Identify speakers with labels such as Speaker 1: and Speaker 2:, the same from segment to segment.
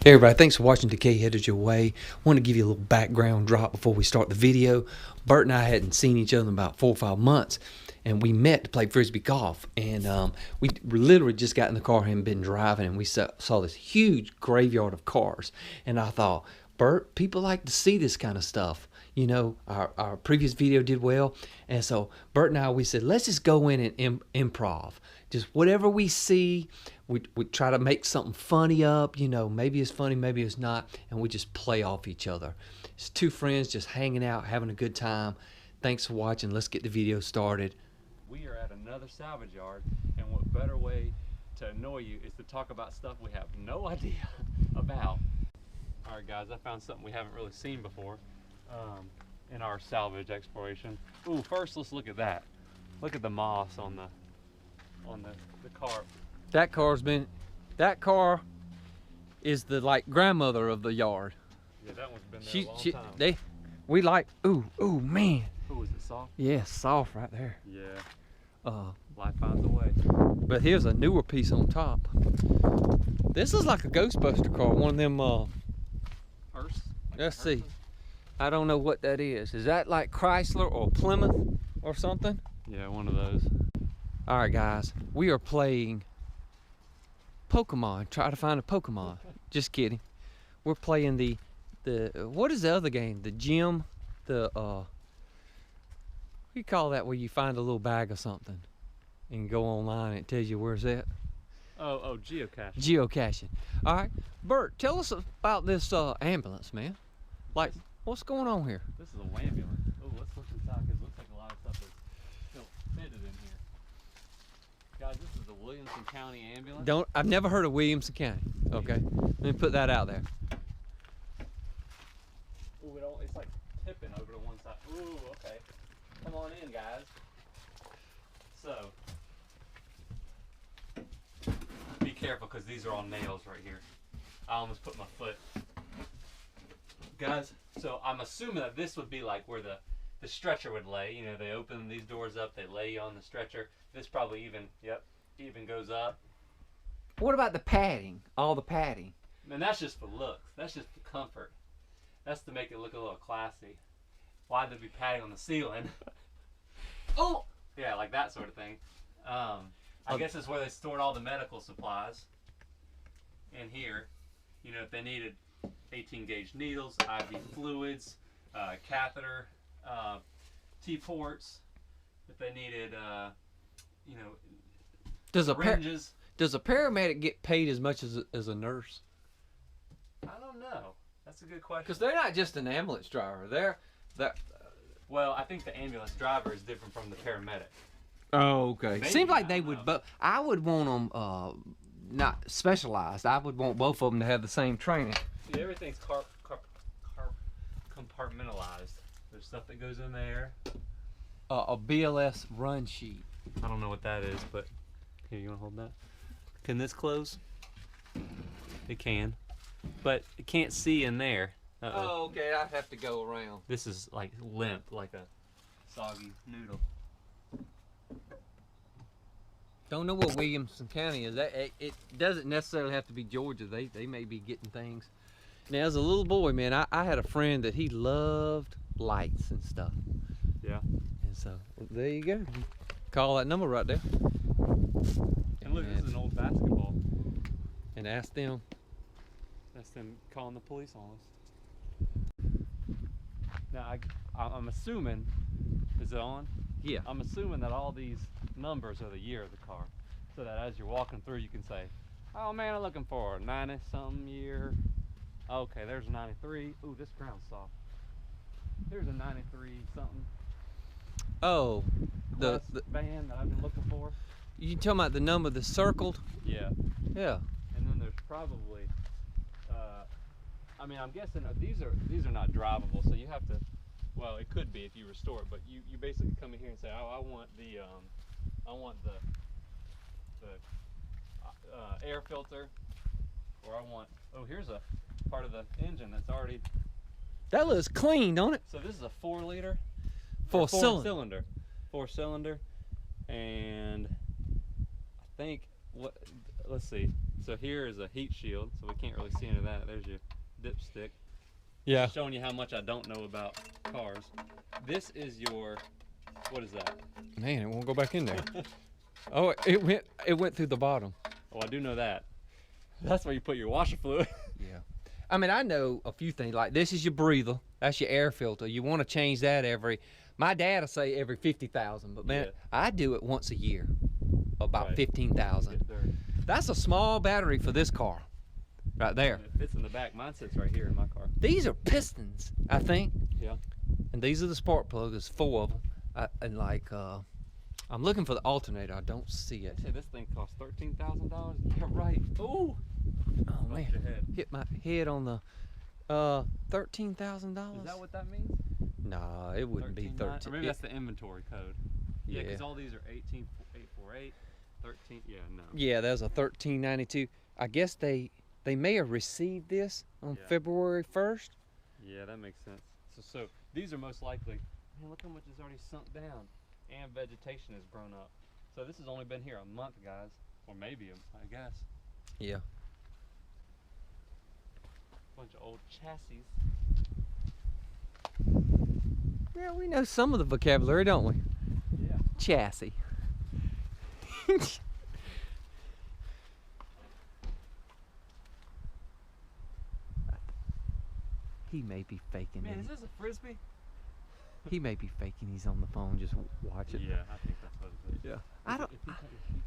Speaker 1: Hey everybody, thanks for watching Decay Headed Your Way. I want to give you a little background drop before we start the video. Burt and I hadn't seen each other in about 4 or 5 months, and we met to play frisbee golf. And we literally just got in the car and been driving, and we saw this huge graveyard of cars. And I thought, Burt, people like to see this kind of stuff. You know, our previous video did well, and so Burt and I, we said, let's just go in and improv. Just whatever we see, we try to make something funny up. You know, maybe it's funny, maybe it's not, and we just play off each other. It's two friends just hanging out, having a good time. Thanks for watching. Let's get the video started.
Speaker 2: We are at another salvage yard, and what better way to annoy you is to talk about stuff we have no idea about. All right, guys, I found something we haven't really seen before in our salvage exploration. Ooh, first let's look at that. Look at the moss on the car.
Speaker 1: That car is the like grandmother of the yard.
Speaker 2: Yeah, that one's been there a long time.
Speaker 1: We like, ooh man.
Speaker 2: Ooh, is it soft?
Speaker 1: Yeah, soft right there.
Speaker 2: Yeah. Life finds a way.
Speaker 1: But here's a newer piece on top. This is like a Ghostbuster car, one of them
Speaker 2: Hearse?
Speaker 1: let's see. I don't know what that is. Is that like Chrysler or Plymouth or something?
Speaker 2: Yeah, one of those.
Speaker 1: All right, guys, we are playing Pokemon. Try to find a Pokemon. Just kidding. We're playing the what is the other game? The gym, what do you call that, where you find a little bag of something and go online and it tells you where's that?
Speaker 2: Oh, geocaching.
Speaker 1: Geocaching. All right, Burt, tell us about this ambulance, man. Like, what's going on here?
Speaker 2: This is a wambulance. Oh, let's look inside because it looks like a lot of stuff is still fitted in here. Guys, this is the Williamson County ambulance.
Speaker 1: I've never heard of Williamson County. Okay, let me put that out there.
Speaker 2: Ooh, it's like tipping over to one side. Ooh, okay. Come on in, guys. So, be careful because these are all nails right here. I almost put my foot. Guys, so I'm assuming that this would be like where the stretcher would lay. You know, they open these doors up, they lay you on the stretcher. This probably even goes up.
Speaker 1: What about the padding? All the padding?
Speaker 2: Man, that's just for looks. That's just for comfort. That's to make it look a little classy. Why'd there be padding on the ceiling? Oh! Yeah, like that sort of thing. I guess it's where they stored all the medical supplies. In here, you know, if they needed 18 gauge needles, IV fluids, catheter, T-ports, if they needed, you know, syringes.
Speaker 1: Does a paramedic get paid as much as a nurse?
Speaker 2: I don't know. That's a good question.
Speaker 1: Because they're not just an ambulance driver.
Speaker 2: Well, I think the ambulance driver is different from the paramedic.
Speaker 1: Oh, okay.
Speaker 2: Maybe,
Speaker 1: Seems like they would. I would want them not specialized. I would want both of them to have the same training.
Speaker 2: See, everything's compartmentalized. There's stuff that goes in there.
Speaker 1: A BLS run sheet.
Speaker 2: I don't know what that is, but here, you want to hold that? Can this close? It can, but it can't see in there.
Speaker 1: Oh, okay. I'd have to go around.
Speaker 2: This is like limp, like a soggy noodle.
Speaker 1: Don't know what Williamson County is. It doesn't necessarily have to be Georgia. They may be getting things. Now, as a little boy, man, I had a friend that he loved lights and stuff.
Speaker 2: Yeah.
Speaker 1: And so there you go. Call that number right there.
Speaker 2: And look, this is an old basketball.
Speaker 1: And ask them.
Speaker 2: That's them calling the police on us. Now, I'm assuming, is it on?
Speaker 1: Yeah.
Speaker 2: I'm assuming that all these numbers are the year of the car, so that as you're walking through, you can say, "Oh man, I'm looking for a 90-something year." Okay, there's a 93. Ooh, this ground's soft. There's a 93 something.
Speaker 1: Oh, the
Speaker 2: band that I've been looking for.
Speaker 1: You talking about the number that's circled?
Speaker 2: Yeah.
Speaker 1: Yeah.
Speaker 2: And then there's probably, I mean, I'm guessing these are not drivable, so you have to. Well, it could be if you restore it, but you basically come in here and say, "Oh, I want the air filter," or "I want." Oh, here's a part of the engine that's already.
Speaker 1: That looks clean, don't it?
Speaker 2: So this is a 4-liter.
Speaker 1: Four cylinder.
Speaker 2: 4-cylinder, and I think let's see. So here is a heat shield, so we can't really see into that. There's your dipstick.
Speaker 1: Yeah.
Speaker 2: Showing you how much I don't know about cars. This is your, what is that?
Speaker 1: Man, it won't go back in there. Oh, it went through the bottom.
Speaker 2: Oh, I do know that. That's where you put your washer fluid.
Speaker 1: Yeah. I mean, I know a few things, like this is your breather. That's your air filter. You want to change that my dad will say every 50,000, but man,
Speaker 2: Yeah.
Speaker 1: I do it once a year, about
Speaker 2: Right.
Speaker 1: 15,000.
Speaker 2: Get dirty.
Speaker 1: That's a small battery for this car, right there.
Speaker 2: It fits in the back. Mine sits right here in my car.
Speaker 1: These are pistons, I think,
Speaker 2: Yeah.
Speaker 1: and these are the spark plugs. There's 4 of them, and like I'm looking for the alternator. I don't see it.
Speaker 2: They say this thing costs $13,000. Yeah, right. Ooh.
Speaker 1: Oh
Speaker 2: Bumped your
Speaker 1: man,
Speaker 2: head.
Speaker 1: hit my head on the $13,000.
Speaker 2: Is that what that means?
Speaker 1: Nah, it wouldn't be 13.
Speaker 2: Or maybe that's the inventory code. Yeah, because
Speaker 1: Yeah.
Speaker 2: all these are 18848, 13. Yeah, no.
Speaker 1: Yeah, there's a 1392. I guess they may have received this on
Speaker 2: Yeah.
Speaker 1: February 1st.
Speaker 2: Yeah, that makes sense. So these are most likely. Man, look how much is already sunk down, and vegetation has grown up. So this has only been here a month, guys, or maybe I guess.
Speaker 1: Yeah.
Speaker 2: Bunch of old chassis.
Speaker 1: Yeah, we know some of the vocabulary, don't we?
Speaker 2: Yeah.
Speaker 1: Chassis. He may be faking
Speaker 2: Man, is
Speaker 1: it.
Speaker 2: this a frisbee?
Speaker 1: He may be faking he's on the phone just watching.
Speaker 2: Yeah, I think that's what it is.
Speaker 1: Yeah. I don't.
Speaker 2: If he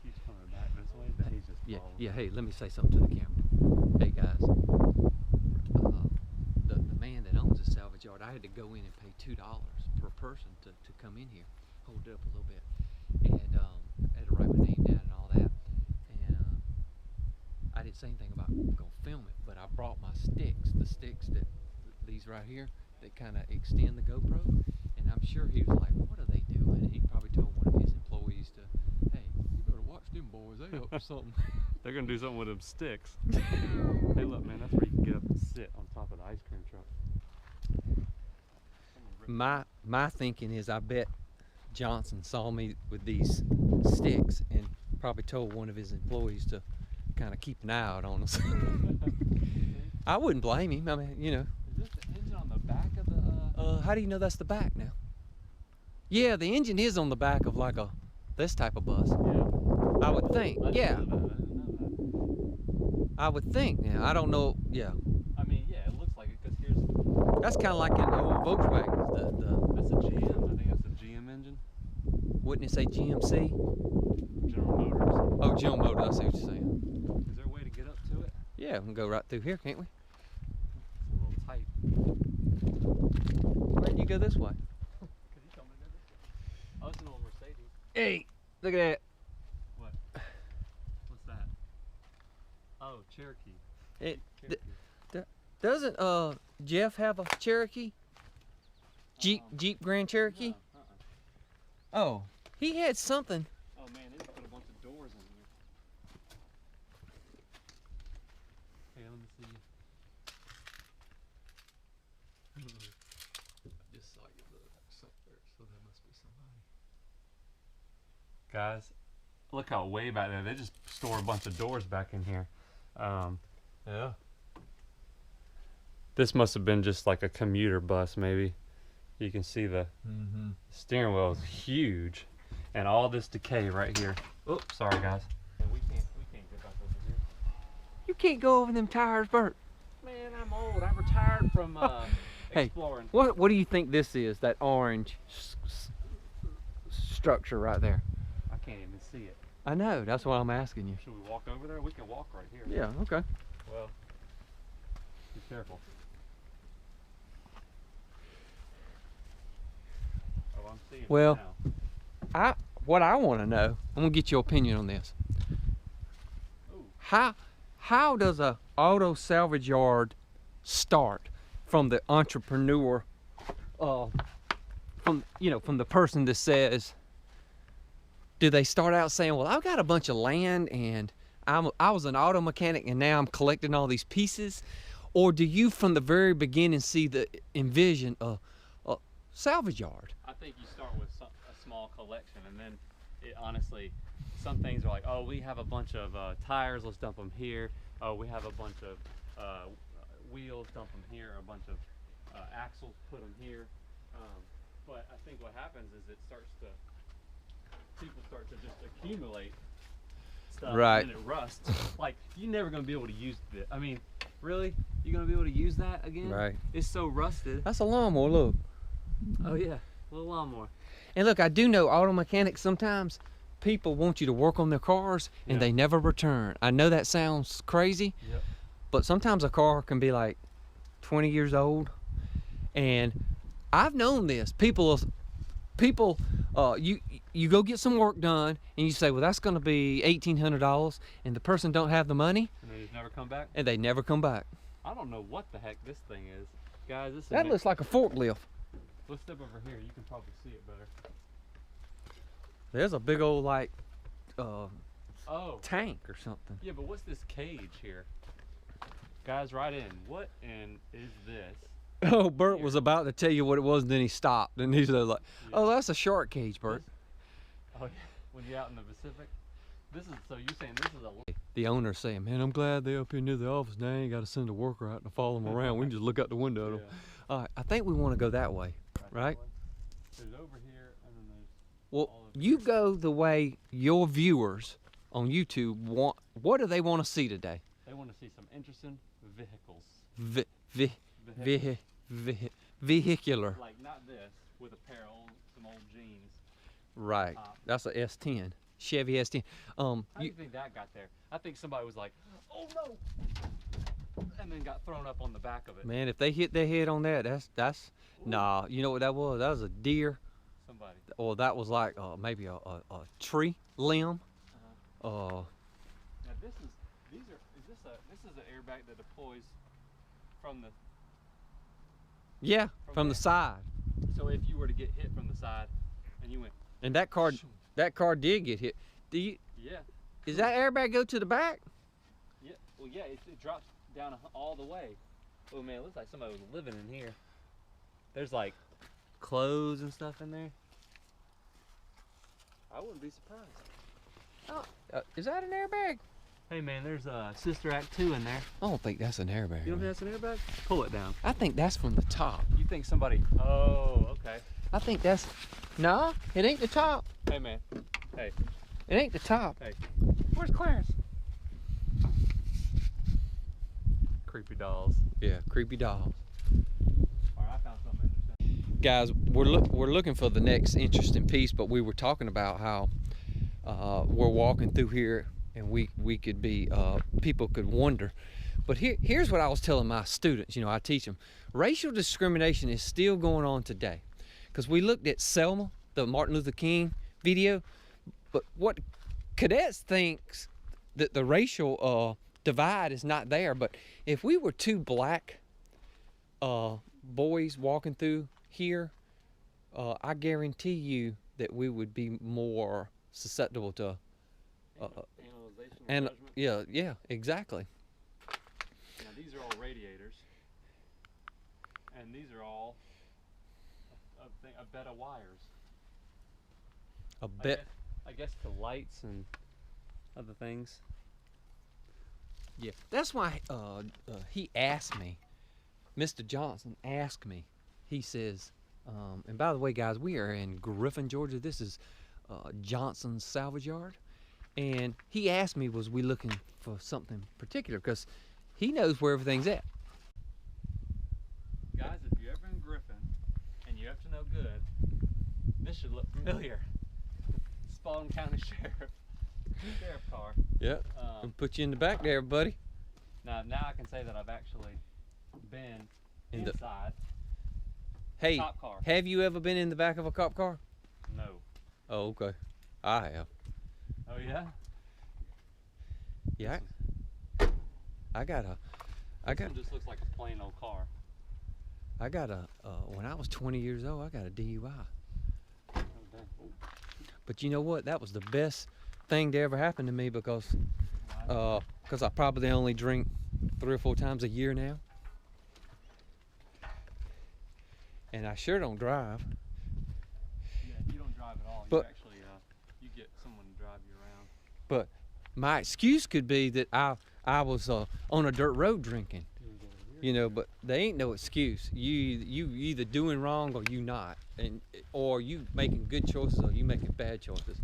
Speaker 2: keeps coming back this way, then he's just
Speaker 1: Yeah,
Speaker 2: following.
Speaker 1: yeah. Hey, let me say something to the camera. Hey guys, the man that owns the salvage yard, I had to go in and pay $2 per person to come in here, hold it up a little bit, and I had to write my name down and all that. And I didn't say anything about gonna film it, but I brought my sticks, the sticks that these right here that kind of extend the GoPro, and I'm sure he was like, "What are they doing?" And he probably told one of his employees to, "Hey, you better watch them boys. They up to something."
Speaker 2: They're gonna do something with them sticks. Hey, look, man, that's where you can get up and sit on top of the ice cream truck.
Speaker 1: My thinking is, I bet Johnson saw me with these sticks and probably told one of his employees to kind of keep an eye out on us. I wouldn't blame him. I mean, you know.
Speaker 2: Is this the engine on the back of the?
Speaker 1: How do you know that's the back now? Yeah, the engine is on the back of like this type of bus.
Speaker 2: Yeah.
Speaker 1: I would think.
Speaker 2: I
Speaker 1: Yeah,
Speaker 2: didn't know that. I didn't know
Speaker 1: I would think. Yeah, I don't know. Yeah,
Speaker 2: that. I mean, yeah, it looks like it because here's.
Speaker 1: that's kind of like in the old Volkswagens.
Speaker 2: That's a GM. I think that's a GM engine.
Speaker 1: Wouldn't it say GMC?
Speaker 2: General Motors.
Speaker 1: Oh, General Motors. I see what you're saying.
Speaker 2: Is there a way to get up to it?
Speaker 1: Yeah, we can go right through here, can't we?
Speaker 2: It's a little tight.
Speaker 1: Why didn't you go this way?
Speaker 2: Because you told me to go this way. Oh, it's an old Mercedes.
Speaker 1: Hey, look at that.
Speaker 2: What? What's that? Oh, Cherokee.
Speaker 1: It
Speaker 2: Cherokee.
Speaker 1: doesn't Jeff have a Cherokee? Jeep Grand Cherokee?
Speaker 2: No,
Speaker 1: Oh, he had something.
Speaker 2: Oh man, they just put a bunch of doors in here. Hey, let me see you.
Speaker 1: I just saw you look somewhere, so that must be somebody.
Speaker 2: Guys, look how way back there. They just store a bunch of doors back in here.
Speaker 1: Yeah.
Speaker 2: This must have been just like a commuter bus, maybe. You can see the steering wheel is huge, and all this decay right here. Oops, sorry guys. And we can't get back over here.
Speaker 1: You can't go over them tires, Bert.
Speaker 2: Man, I'm old. I retired from
Speaker 1: Hey,
Speaker 2: exploring.
Speaker 1: What do you think this is? That orange structure right there.
Speaker 2: I can't even see it.
Speaker 1: I know. That's why I'm asking you.
Speaker 2: Should we walk over there? We can walk right here.
Speaker 1: Yeah. Okay.
Speaker 2: Well, be careful. Oh, I'm seeing it
Speaker 1: Well,
Speaker 2: now.
Speaker 1: What I want to know, I'm gonna get your opinion on this.
Speaker 2: Ooh.
Speaker 1: How does a auto salvage yard start from the entrepreneur, from the person that says, do they start out saying, well, I've got a bunch of land and I was an auto mechanic and now I'm collecting all these pieces, or do you from the very beginning envision a salvage yard?
Speaker 2: I think you start with a small collection, and then it honestly, some things are like, oh, we have a bunch of tires, let's dump them here. Oh, we have a bunch of wheels, dump them here. A bunch of axles, put them here. But I think what happens is people start to just accumulate stuff,
Speaker 1: right,
Speaker 2: and it rusts. Like, you're never gonna be able to use it. I mean, really, you're gonna be able to use that again?
Speaker 1: right.
Speaker 2: It's so rusted.
Speaker 1: That's a lawnmower, look.
Speaker 2: Oh yeah, a little lawnmower.
Speaker 1: And look, I do know auto mechanics, sometimes people want you to work on their cars and
Speaker 2: Yeah.
Speaker 1: they never return. I know that sounds crazy,
Speaker 2: Yep.
Speaker 1: but sometimes a car can be like 20 years old. And I've known this. People, you go get some work done and you say, well, that's gonna be $1,800, and the person don't have the money
Speaker 2: And they just never come back.
Speaker 1: and they never come back.
Speaker 2: I don't know what the heck this thing is, guys. This
Speaker 1: That
Speaker 2: is
Speaker 1: looks like a forklift.
Speaker 2: Let's step over here. You can probably see it better.
Speaker 1: There's a big old like
Speaker 2: Oh.
Speaker 1: tank or something.
Speaker 2: Yeah, but what's this cage here? Guys, right in. What in is this?
Speaker 1: Oh, Burt was about to tell you what it was, and then he stopped, and he's like, "Oh, that's a shark cage, Burt."
Speaker 2: Oh yeah. When you're out in the Pacific. This is, so you're saying this is a.
Speaker 1: The owner's saying, "Man, I'm glad they're up here near the office. Now I ain't got to send a worker out to follow them around. We can just look out the window at them." All right, I think we want to go that way, right?
Speaker 2: There's over here, and then there's.
Speaker 1: Well, you go the way your viewers on YouTube want. What do they want to see today?
Speaker 2: They want to see some interesting vehicles.
Speaker 1: Vehicular.
Speaker 2: Like not this, with a pair of some old jeans.
Speaker 1: Right. That's a S10. Chevy S10.
Speaker 2: How do you think that got there? I think somebody was like, "Oh no," and then got thrown up on the back of it.
Speaker 1: Man, if they hit their head on that, that's nah. You know what that was? That was a deer.
Speaker 2: Somebody.
Speaker 1: Or that was like maybe a tree limb.
Speaker 2: Now this is this is an airbag that deploys from the.
Speaker 1: Yeah, from the
Speaker 2: there.
Speaker 1: side.
Speaker 2: So if you were to get hit from the side, and you went.
Speaker 1: And that car did get hit. Do you?
Speaker 2: Yeah.
Speaker 1: Does that airbag go to the back?
Speaker 2: Yeah. Well, yeah. It drops down all the way. Oh man, it looks like somebody was living in here. There's like clothes and stuff in there. I wouldn't be surprised.
Speaker 1: Oh, is that an airbag?
Speaker 2: Hey man, there's a Sister Act 2 in there.
Speaker 1: I don't think that's an airbag.
Speaker 2: You don't
Speaker 1: man.
Speaker 2: think that's an airbag? Pull it down.
Speaker 1: I think that's from the top.
Speaker 2: You think somebody? Oh, okay.
Speaker 1: I think that's. No, it ain't the top.
Speaker 2: Hey man. Hey.
Speaker 1: It ain't the top.
Speaker 2: Hey.
Speaker 1: Where's Clarence?
Speaker 2: Creepy dolls.
Speaker 1: Yeah, creepy dolls.
Speaker 2: All right, I found something interesting.
Speaker 1: Guys, we're looking for the next interesting piece, but we were talking about how we're walking through here, and we could be people could wonder. But here's what I was telling my students. You know, I teach them racial discrimination is still going on today, because we looked at Selma, the Martin Luther King video, but what cadets thinks that the racial divide is not there. But if we were two black boys walking through here, I guarantee you that we would be more susceptible to
Speaker 2: Analyzation.
Speaker 1: yeah, exactly.
Speaker 2: Now these are all radiators, and these are all a bed of wires.
Speaker 1: A bit.
Speaker 2: I guess the lights and other things.
Speaker 1: Yeah, that's why he asked me, Mr. Johnson asked me, he says, and by the way, guys, we are in Griffin, Georgia. This is Johnson's Salvage Yard. And he asked me, was we looking for something particular? Because he knows where everything's at.
Speaker 2: Guys, if you're ever in Griffin and you're up to no good, this should look familiar. Spalding County Sheriff car.
Speaker 1: Yep. We'll put you in the back there, buddy.
Speaker 2: Now I can say that I've actually been
Speaker 1: In
Speaker 2: inside.
Speaker 1: Hey,
Speaker 2: Cop car.
Speaker 1: have you ever been in the back of a cop car?
Speaker 2: No.
Speaker 1: Oh, okay. I have.
Speaker 2: Oh yeah.
Speaker 1: Yeah. I got
Speaker 2: This one just looks like a plain old car.
Speaker 1: when I was 20 years old, I got a DUI.
Speaker 2: Oh, dang.
Speaker 1: But you know what? That was the best thing to ever happen to me, because I probably only drink 3 or 4 times a year now. And I sure don't drive.
Speaker 2: Yeah, you don't drive at all.
Speaker 1: But-
Speaker 2: You actually you get someone to drive you around.
Speaker 1: But my excuse could be that I was on a dirt road drinking. You know, but they ain't no excuse. You either doing wrong or you not, or you making good choices or you making bad choices.